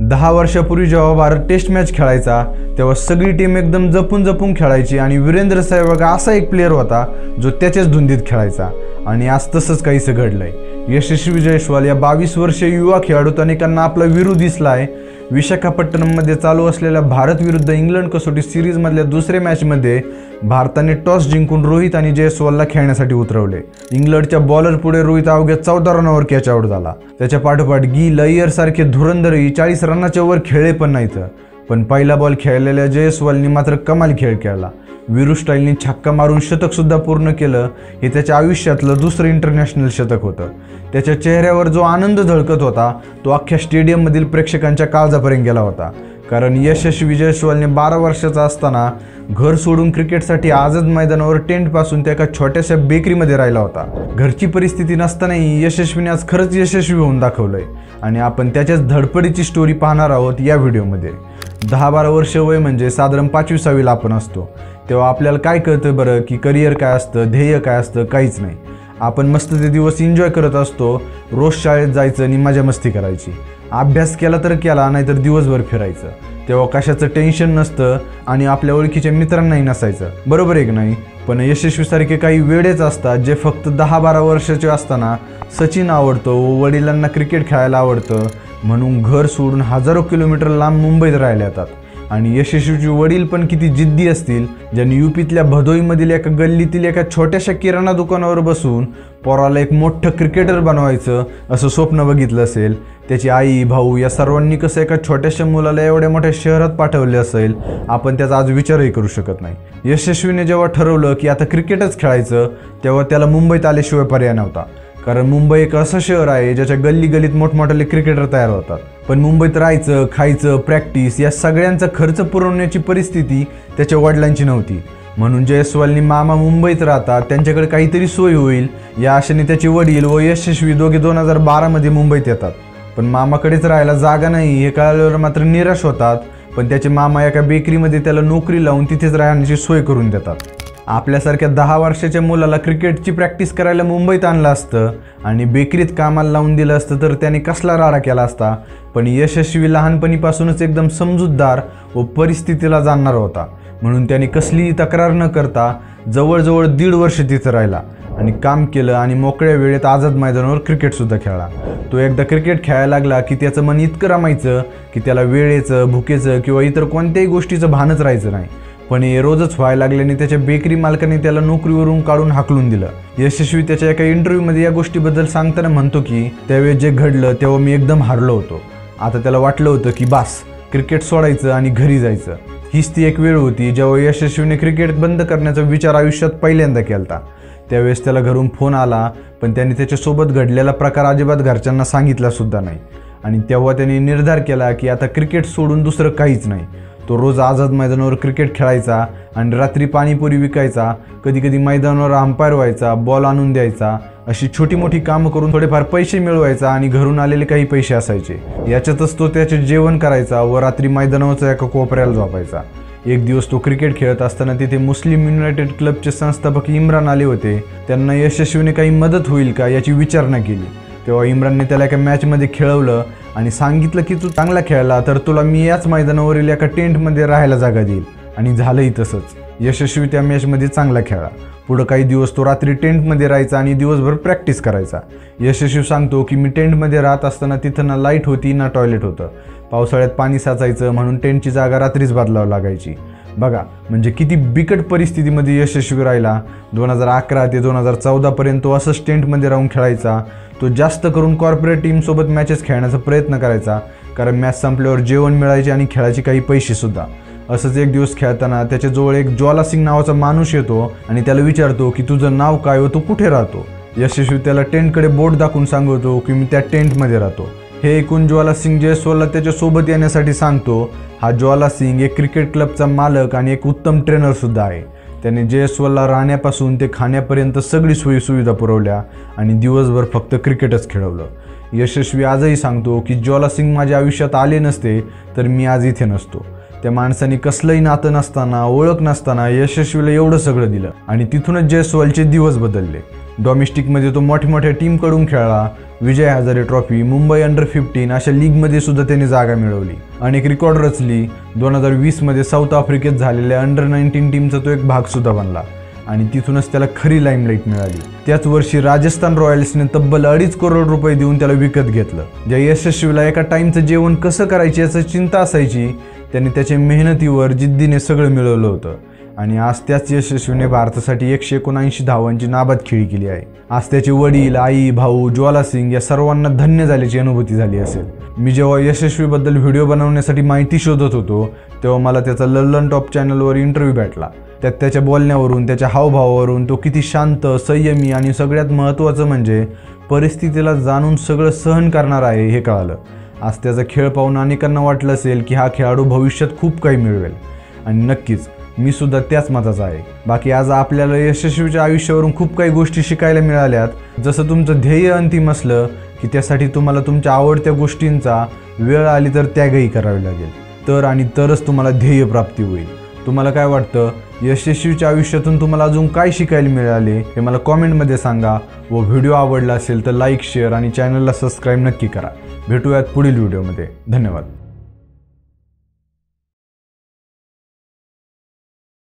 10 वर्षापूर्वी जेव्हा Bharat taste match खेळायचा तेव्हा सगळी टीम एकदम जपून खेळायची आणि वीरेंद्र सहवाग असा एक प्लेयर होता जो त्याच्याच धुंदीत खेळायचा आणि आज तसंच काहीसं घडलंय। यशस्वी जयस्वाल या 22 वर्षीय युवा खेळाडूत अनेकांना आपला वीरू दिसलाय। विशाखापट्टणममध्ये चालू असलेल्या भारत विरुद्ध इंग्लंड कसोटी सिरीजमधल्या दुसऱ्या मॅचमध्ये भारताने टॉस जिंकून रोहित आणि जयस्वालला खेळण्यासाठी उतरवले। इंग्लंडच्या बॉलर पुढे रोहित अवघ्या 14 रनावर कॅच आउट झाला। त्याच्या पाठोपाठ गिल, अय्यर सारखे धुरंधरही 40 रनाच्या वर खेळले पण नाहीत। पण पहिला बॉल खेळलेल्या जयस्वालने मात्र कमाल खेळ खेळला। वीरू स्टाईलने छक्का मारून शतक सुद्धा पूर्ण केलं। हे त्याच्या आयुष्यातलं दुसरं इंटरनॅशनल शतक होतं। त्याच्या चेहऱ्यावर जो आनंद झळकत होता तो अख्ख्या स्टेडियममधील प्रेक्षकांच्या काळजापर्यंत गेला होता। कारण यशस्वी जयस्वालने 12 वर्षाचा असताना घर सोडून क्रिकेटसाठी आझाद मैदानावर टेंटपासून त्या एका छोट्याशा बेकरीमध्ये राहिला होता। घरची परिस्थिती नसतानाही यशस्वीने आज खरंच यशस्वी होऊन दाखवलंय आणि आपण त्याच्याच धडपडीची स्टोरी पाहणार आहोत या व्हिडिओमध्ये। 10-12 वर्ष वय म्हणजे साधारण 5वी-6वीला आपण असतो तेव्हा आपल्याला काय कळतं बरं की करिअर काय असतं, ध्येय काय असतं, काहीच नाही। आपण मस्त ते दिवस एन्जॉय करत असतो। रोज शाळेत जायचं आणि मजा मस्ती करायची, अभ्यास केला तर केला नाहीतर दिवसभर फिरायचं। तेव्हा कशाचं टेन्शन नसतं आणि आपल्या ओळखीच्या मित्रांनाही नसायचं, बरोबर आहे की नाही? पण यशस्वीसारखे काही वेडेच असतात जे फक्त 10-12 वर्षाचे असताना सचिन आवडतो व वडिलांना क्रिकेट खेळायला आवडतं म्हणून घर सोडून हजारो किलोमीटर लांब मुंबईत राहिले येतात। आणि यशस्वीचे वडील पण किती जिद्दी असतील ज्यांनी यूपीतल्या भदोईमधील एका गल्लीतील एका छोट्याशा किराणा दुकानावर बसून पोराला एक मोठं क्रिकेटर बनवायचं असं स्वप्न बघितलं असेल। त्याची आई, भाऊ या सर्वांनी कसं एका छोट्याशा मुलाला एवढ्या मोठ्या शहरात पाठवले असेल आपण त्याचा आज विचारही करू शकत नाही। यशस्वीने जेव्हा ठरवलं की आता क्रिकेटच खेळायचं तेव्हा त्याला मुंबईत आल्याशिवाय पर्याय नव्हता। कारण मुंबई एक असं शहर आहे ज्याच्या गल्ली गल्लीत मोठमोठाले क्रिकेटर तयार होतात। पण मुंबईत राहायचं, खायचं, प्रॅक्टिस या सगळ्यांचा खर्च पुरवण्याची परिस्थिती त्याच्या वडिलांची नव्हती। म्हणून जयस्वालनी मामा मुंबईत राहतात, त्यांच्याकडे काहीतरी सोय होईल या आशेने त्याचे वडील व यशस्वी दोघे 2012 मुंबईत येतात। पण मामाकडेच राहायला जागा नाही हे कळल्यावर मात्र निराश होतात। पण त्याचे मामा एका बेकरीमध्ये त्याला नोकरी लावून तिथेच राहण्याची सोय करून देतात। आपल्यासारख्या 10 वर्षाच्या मुलाला क्रिकेटची प्रॅक्टिस करायला मुंबईत आणलं असतं आणि बेकरीत कामाला लावून दिलं असतं तर त्याने कसला राडा केला असता। पण यशस्वी लहानपणीपासूनच एकदम समजूतदार व परिस्थितीला जाणणार होता म्हणून त्याने कसलीही तक्रार न करता जवळजवळ 1.5 वर्ष तिथं राहिला आणि काम केलं आणि मोकळ्या वेळेत आझाद मैदानावर क्रिकेटसुद्धा खेळला। तो एकदा क्रिकेट खेळायला लागला की त्याचं मन इतकं रमायचं की त्याला वेळेचं, भुकेचं किंवा इतर कोणत्याही गोष्टीचं भानच राहायचं नाही। पण हे रोजच व्हायला लागल्याने त्याच्या बेकरी मालकाने त्याला नोकरीवरून काढून हाकलून दिलं। यशस्वी त्याच्या एका इंटरव्ह्यूमध्ये या गोष्टीबद्दल सांगताना म्हणतो की त्यावेळेस जे घडलं तेव्हा मी एकदम हारलो होतो। आता त्याला वाटलं होतं की बास, क्रिकेट सोडायचं आणि घरी जायचं। हीच ती एक वेळ होती जेव्हा यशस्वीने क्रिकेट बंद करण्याचा विचार आयुष्यात पहिल्यांदा केला। त्यावेळेस त्याला घरून फोन आला पण त्याने त्याच्यासोबत घडलेला प्रकार अजिबात घरच्यांना सांगितला सुद्धा नाही आणि तेव्हा त्याने निर्धार केला की आता क्रिकेट सोडून दुसरं काहीच नाही। तो रोज आझाद मैदानावर क्रिकेट खेळायचा आणि रात्री पाणीपुरी विकायचा, कधी मैदानावर अंपायर व्हायचा, बॉल आणून द्यायचा, अशी छोटी मोठी कामं करून थोडेफार पैसे मिळवायचा आणि घरून आलेले काही पैसे असायचे याच्यातच तो त्याचे जेवण करायचा व रात्री मैदानावरच्या एका कोपऱ्याला झोपायचा। एक दिवस तो क्रिकेट खेळत असताना तिथे मुस्लिम युनायटेड क्लबचे संस्थापक इम्रान आले होते। त्यांना यशस्वीने काही मदत होईल का याची विचारणा केली तेव्हा इम्रानने त्याला एका मॅचमध्ये खेळवलं आणि सांगितलं की तू चांगला खेळला तर तुला मी याच मैदानावरील एका टेंटमध्ये राहायला जागा देईल आणि झालंही तसंच। यशस्वी त्या मॅचमध्ये चांगला खेळला। पुढं काही दिवस तो रात्री टेंटमध्ये राहायचा आणि दिवसभर प्रॅक्टिस करायचा। यशस्वी सांगतो की मी टेंटमध्ये राहत असताना तिथं ना लाईट होती ना टॉयलेट होतं। पावसाळ्यात पाणी साचायचं म्हणून टेंटची जागा रात्रीच बदलावं लागायची। बघा म्हणजे किती बिकट परिस्थितीमध्ये यशस्वी राहिला। 2011 ते 2014 पर्यंत तो असंच टेंटमध्ये राहून खेळायचा। तो जास्त करून कॉर्पोरेट टीमसोबत मॅचेस खेळण्याचा प्रयत्न करायचा कारण मॅच संपल्यावर जेवण मिळायचे आणि खेळायचे काही पैसेसुद्धा। असंच एक दिवस खेळताना त्याच्याजवळ एक ज्वाला सिंग नावाचा माणूस येतो आणि त्याला विचारतो की तुझं नाव काय व तू कुठे राहतो। यशस्वी त्याला टेंटकडे बोट दाखवून सांगतो की मी त्या टेंटमध्ये राहतो। हे ऐकून ज्वाला सिंग जयस्वालला त्याच्यासोबत येण्यासाठी सांगतो। हा ज्वाला सिंग एक क्रिकेट क्लबचा मालक आणि एक उत्तम ट्रेनर सुद्धा आहे। त्याने जयस्वालला राहण्यापासून ते खाण्यापर्यंत सगळी सोयीसुविधा पुरवल्या आणि दिवसभर फक्त क्रिकेटच खेळवलं। यशस्वी आजही सांगतो की ज्वाला सिंग माझ्या आयुष्यात आले नसते तर मी आज इथे नसतो। त्या माणसाने कसलंही नातं नसताना, ओळख नसताना यशस्वीला एवढं सगळं दिलं आणि तिथूनच जयस्वालचे दिवस बदलले। डोमेस्टिकमध्ये तो मोठमोठ्या टीमकडून खेळला. विजय हजारे ट्रॉफी, मुंबई अंडर-15 अशा लीगमध्ये सुद्धा त्याने जागा मिळवली. अनेक रेकॉर्ड रचली. 2020मध्ये साऊथ आफ्रिकेत झालेल्या अंडर-19 टीमचा तो एक भाग सुद्धा बनला आणि तिथूनच त्याला खरी लाईमलाईट मिळाली. त्याच वर्षी राजस्थान रॉयल्सने तब्बल 2.5 करोड रुपये देऊन त्याला विकत घेतलं. ज्या यशस्वीला एका टाईमचं जेवण कसं करायचे याची चिंता असायची, त्याने त्याच्या मेहनतीवर जिद्दीने सगळं मिळवलं होतं आणि आज त्याच यशस्वीने भारतासाठी 179 धावांची नाबाद खेळी केली आहे. आज त्याचे वडील, आई, भाऊ, ज्वाला सिंग या सर्वांना धन्य झाल्याची अनुभूती झाली असेल. मी जेव्हा यशस्वीबद्दल व्हिडिओ बनवण्यासाठी माहिती शोधत होतो तेव्हा मला त्याचा लल्लन टॉप चॅनलवर इंटरव्ह्यू भेटला. त्यात त्याच्या बोलण्यावरून, त्याच्या हावभावावरून तो किती शांत, संयमी आणि सगळ्यात महत्त्वाचं म्हणजे परिस्थितीला जाणून सगळं सहन करणार आहे हे कळालं. आज त्याचा खेळ पाहून अनेकांना वाटलं असेल की हा खेळाडू भविष्यात खूप काही मिळवेल आणि नक्कीच मी सुद्धा त्याच मताचा आहे. बाकी आज आपल्याला यशस्वीच्या आयुष्यावरून खूप काही गोष्टी शिकायला मिळाल्यात. जसं तुमचं ध्येय अंतिम असलं की त्यासाठी तुम्हाला तुमच्या आवडत्या गोष्टींचा वेळ आली तर त्यागही करावी लागेल, तरच तुम्हाला ध्येय प्राप्ती होईल. तुम्हाला काय वाटतं, यशस्वीच्या आयुष्यातून तुम्हाला अजून काय शिकायला मिळाले हे मला कॉमेंटमध्ये सांगा. व व्हिडिओ आवडला असेल तर लाईक, शेअर आणि चॅनलला सबस्क्राईब नक्की करा. भेटूयात पुढील व्हिडिओमध्ये. धन्यवाद.